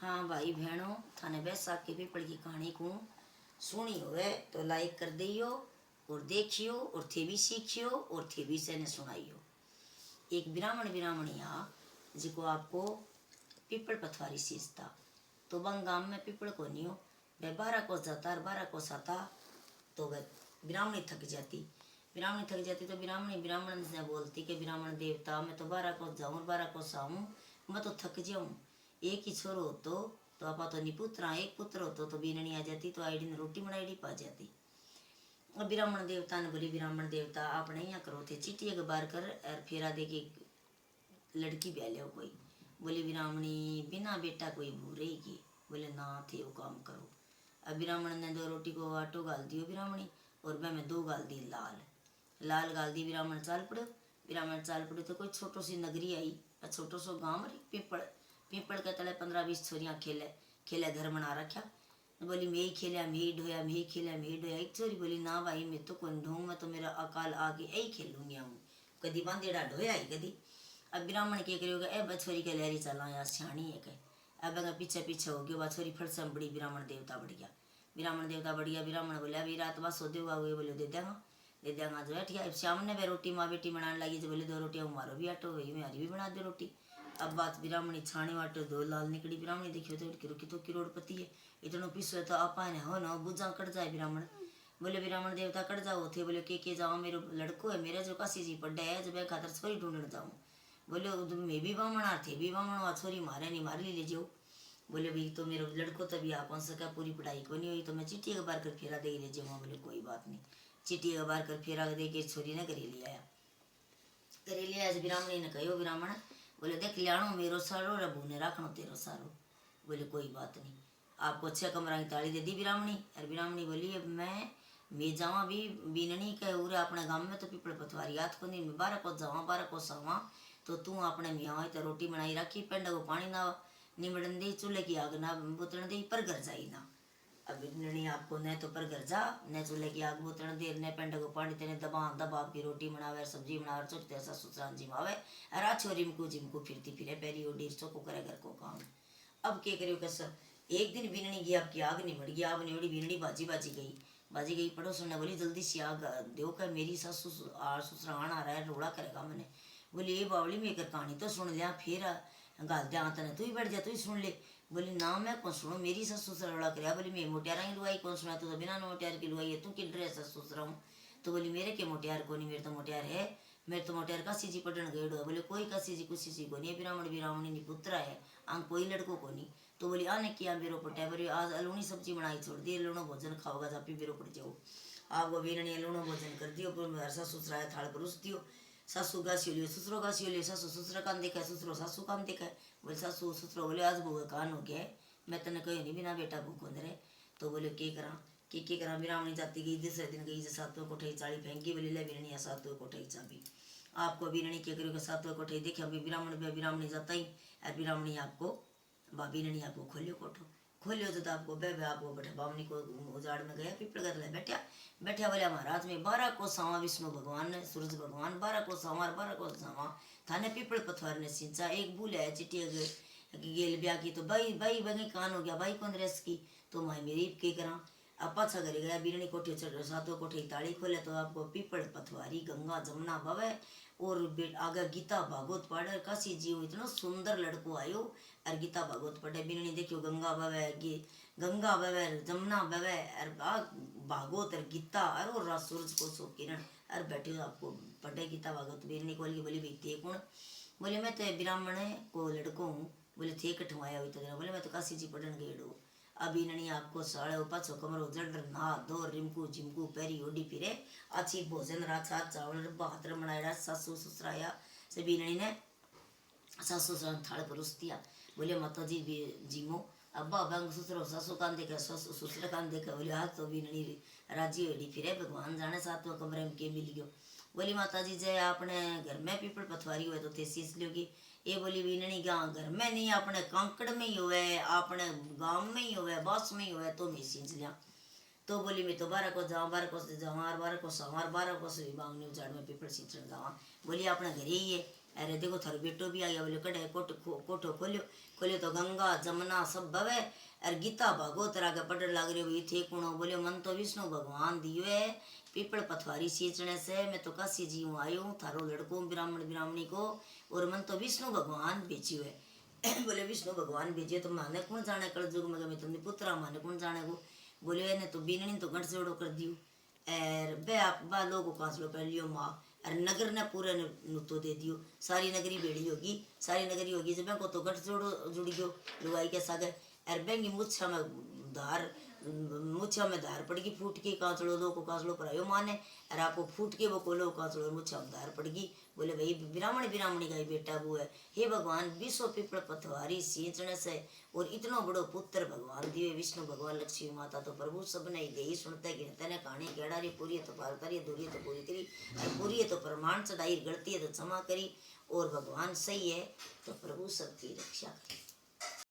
हाँ भाई बहनों, थाने बैसाख के पीपल की कहानी को सुनी होवे तो लाइक कर दियो और देखियो और थे भी सीखियो और थे भी से ने सुनाइयो। एक ब्राह्मण ब्राह्मणिया जिको आपको पीपल पथवारी सींचता तो बंग गांव में पीपल को नहीं हो वह 12 को जाता और 12 को साता तो वह ब्राह्मणी थक जाती। ब्राह्मणी थक जाती तो ब्राह्मणी ब्राह्मण से बोलती कि ब्राह्मण देवता मैं तो 12 को जाऊँ 12 को साऊँ मैं तो थक जाऊँ। एक ही छोरो हो तो आपा तो निपुत्रा एक पुत्र होतो तो बीननी आ जाती तो आईडी ने रोटी बनाई पा जाती। अब ब्राह्मण देवता ने बोली ब्राह्मण देवता आपने यहाँ करो थे चिट्ठी एक बार कर और फेरा दे के लड़की ब्याह लिया कोई। बोली ब्राह्मणी बिना बेटा कोई भूरेगी। बोले ना थे वो काम करो। अब ब्राह्मण ने 2 रोटी को आटो गाल दियो ब्राह्मणी और वह में 2 गाल दी लाल लाल गाल दी। ब्राह्मण चाल पड़ो तो कोई छोटो सी नगरी आई छोटो सो गाँव पीपल पीपल के तले 15-20 छोरियाँ खेले घर बना रखा। बोली मैं ही खेलिया मैं ही ढोया मैं ही खेलिया मैं ही ढोया। एक छोरी बोली ना भाई मैं तो कौन ढोऊँ मैं तो मेरा अकाल आगे यही खेलूंगी हूँ कदी बांधेड़ा ढोया ही कदी। अब ब्राह्मण के करियोगा ए बछोरी के लहरी चला यार सियाणी है कह अब पीछे पीछे हो गया बछोरी फट से बड़ी ब्राह्मण देवता बढ़ गया। ब्राह्मण बोले अभी रात बस हो देगा हुए बोले दे देंगा जो है ठीक है। श्याम ने वे रोटी माँ बेटी बनाने लगी तो बोले 2 रोटियाँ मारो भी आटो वही मेरी भी बना दे रोटी। अब बात ब्राह्मणी छाने वाटे 2 लाल निकली। ब्राह्मणी देखियो तो रुकी तो करोड़पति है इतनो पीसो तो आपा ने हो ना बुझा कट जाए। ब्राह्मण बोले ब्राह्मण देवता कट जाओ थे। बोले के जाओ मेरो लड़को है मेरा जो काशी जी पड्डा है जब खातर छोरी ढूंढने जाऊँ। बोले मैं भी बामण थे भी बामण छोरी मारे नहीं मारे ले जाओ। बोले भाई तो मेरा लड़को तभी आ कौन सका पूरी पढ़ाई को नहीं हुई तो मैं चिट्ठी एक बार कर फेरा दे ले जाऊँगा। बोले कोई बात नहीं। चिट्ठी एक बार कर फेरा दे के छोरी ने करे लिया। ब्राह्मणी ने कहो ब्राह्मण बोले देख लियाणो मेरो सारो रे भूने राखनो तेरो सारो। बोले कोई बात नहीं। आपको 6 कमरा की ताली दे दी ब्राह्मणी। और ब्राह्मणी बोली मैं जावा भी बीननी के उरे अपने गाँव में तो पीपल पथवारी याद को नहीं मैं 12 को जावा 12 को सावा तो तू अपने मियाँ तो रोटी बनाई रखी पेंड को पानी ना निमड़न दे चूल्हे की आग ना बुतन दे पर घर जाई ना। अब निर्णय आपको न तो पर घर जा न चूल्हे की आग बुतन दे न पेंड को पानी तेने दबा की रोटी बनावे सब्जी बनावे चुटते ऐसा सुसरान जिमावे अरा छोरी जिमको फिरती फिरे पैरी और डीर चौको करे घर को काम। अब क्या करियो कसर एक दिन बीननी गई आपकी आग निमड़ गई आग निमड़ी बीननी बाजी गई पड़ोसन ने बोली जल्दी से आग दो कर मेरी सासू ससुरान आ रहा है रोड़ा करेगा मैंने। बोली ये बावली में कर कहानी तो सुन लिया फिर गाल दे आते तू ही बैठ जा तू ही सुन ले। बोली ना मैं कौन सुनो मेरी सासू ससुरा करे। बोली मैं मोटियारा की लुआई कौन सुना तू तो बिना मोटियार की लुआई है तू कि ड्रेस ससुरा हूँ। तो बोली मेरे के मोटियार को नहीं मेरे तो मोटियार है मेरे तो मोटियार काशी जी पटन गए। बोले कोई काशी जी कुछ को नहीं ब्राह्मण ब्राह्मणी नहीं पुत्र है आंग कोई लड़को को नहीं। तो बोली आने किया बेरो पटा बोली आज अलूनी सब्जी बनाई छोड़ दी लूणो भोजन खाओगा जापी बेरो पड़ जाओ। आपको बीरणी लूणो भोजन कर दियो ससुरा थाल परोस दियो। सासू घासियो लियो ससुरो घासियो लियो सासू ससुरा कान देखा ससुरो सासू कान देखा। बोले सासू ससुरो बोले आज भूखा कान हो गया मैं तेने कही नहीं बिना बेटा भूखो रहे। तो बोले के करा ब्राह्मणी जाती गई दूसरे दिन गई 7वें कोठे चाली फेंकी। बोले ले बीरणी 7वें कोठे चाबी आपको बीरणी क्या करोगे 7वें कोठे देखे अभी ब्राह्मणी जाता ही और ब्राह्मणी आपको बीरणी आपको खोलियो तो आपको आपको बैठा बामनी को उजाड़ में गया पीपल का तले बैठा बोले महाराज में 12 को सावा विष्णु भगवान ने सूरज भगवान 12 को सावा 12 को सावा थाने पीपल पथवार ने सिंचा एक भूल है चिट्ठी गेल ब्याह की तो भाई बगी कान हो गया भाई कौन रेस की तो मैं मेरी के करा। अब पाछा करे गया बीरणी कोठे 7वें कोठे की ताली खोले तो आपको पीपल पथवारी गंगा जमुना बवे और आगे गीता भागवत पढ़े काशी जी इतना सुंदर लड़को आयो और गीता भागवत पढ़े। बीरणी देखियो गंगा बवे जमुना बवे और भागवत और गीता और सूरज को सो किरण और बैठे आपको पढ़े गीता भागवत। बीरणी को बोली भाई थे कौन। बोले मैं तो ब्राह्मण को लड़को हूँ। बोले थे कठवाया हुई तो बोले मैं तो काशी जी पढ़न गेड़ो। अब इन्होंने आपको साड़े पाछो कमरो जड़ नहा धो रिमकू झिमकू पैरी ओडी फिरे अच्छी भोजन राछा चावल भात बनाया सासू ससुराया से बीनणी ने सासू ससुर थाल परोस दिया। बोले माता जी जीमो अब्बा अब्बा ससुर सासू कान देखा ससुर कान देखा। बोले आज तो बीनणी राजी ओडी फिरे भगवान जाने 7वें कमरे में के मिल गयो। बोली माता जी जय आपने घर में पीपल पथवारी हुए तो थे सींच लोगी। ये बोली बीनणी गाँव घर में नहीं अपने कांकड़ में ही हुए अपने गाँव में ही हुए बस में ही हुए तो मैं सींच लिया। तो बोली मैं तो 12 को जाऊँ 12 को जाऊँ 12 को सवार 12 को से बांगनी उजाड़ में पीपल सींचने जावा। बोली अपने घर ही है अरे देखो थारो बेटो भी आ गया बोले कड़े कोठो खोलियो तो गंगा जमुना सब बवे और गीता भागवत रागे पढ़ लाग रहे हो थे कुणो बोले मन तो विष्णु भगवान दियो है पीपल पथवारी सींचने से मैं तो काशी जी हूँ आयो थारो लड़को ब्राह्मण ब्राह्मणी को और मन तो विष्णु भगवान बेचियो है बोले विष्णु भगवान भेजिए तो माने कौन जाने कल जुग में मैं तुमने पुत्रा माने कौन जाने को बोले ने तो बीननी तो गंठ जोड़ो कर दियो और बे आप बा लोगों कांसलो कर लियो माँ और नगर ने पूरे नुतो दे दियो सारी नगरी बेड़ी होगी सारी नगरी होगी जब को तो गंठ जोड़ो जुड़ गयो लुगाई के सागे और बेंगी मुच्छा में धार मुच्छा में धार पड़गी फूट के कांचड़ो दो को कांचड़ो पर आयो माने और आपको फूट के वो कोलो कांचड़ो मुच्छा में धार पड़गी बोले भाई ब्राह्मण ब्राह्मणी का ही बेटा वो है हे भगवान विश्व पिपल पथवारी सींचने से और इतना बड़ो पुत्र भगवान दिए विष्णु भगवान लक्ष्मी माता तो प्रभु सब ने यही सुनते गिनते ने कहानी केड़ा री पूरी तो पार करी दूरी तो पूरी करी और पूरी है तो प्रमाण चढ़ाई गलती है तो क्षमा करी और भगवान सही है तो प्रभु सबकी रक्षा करे।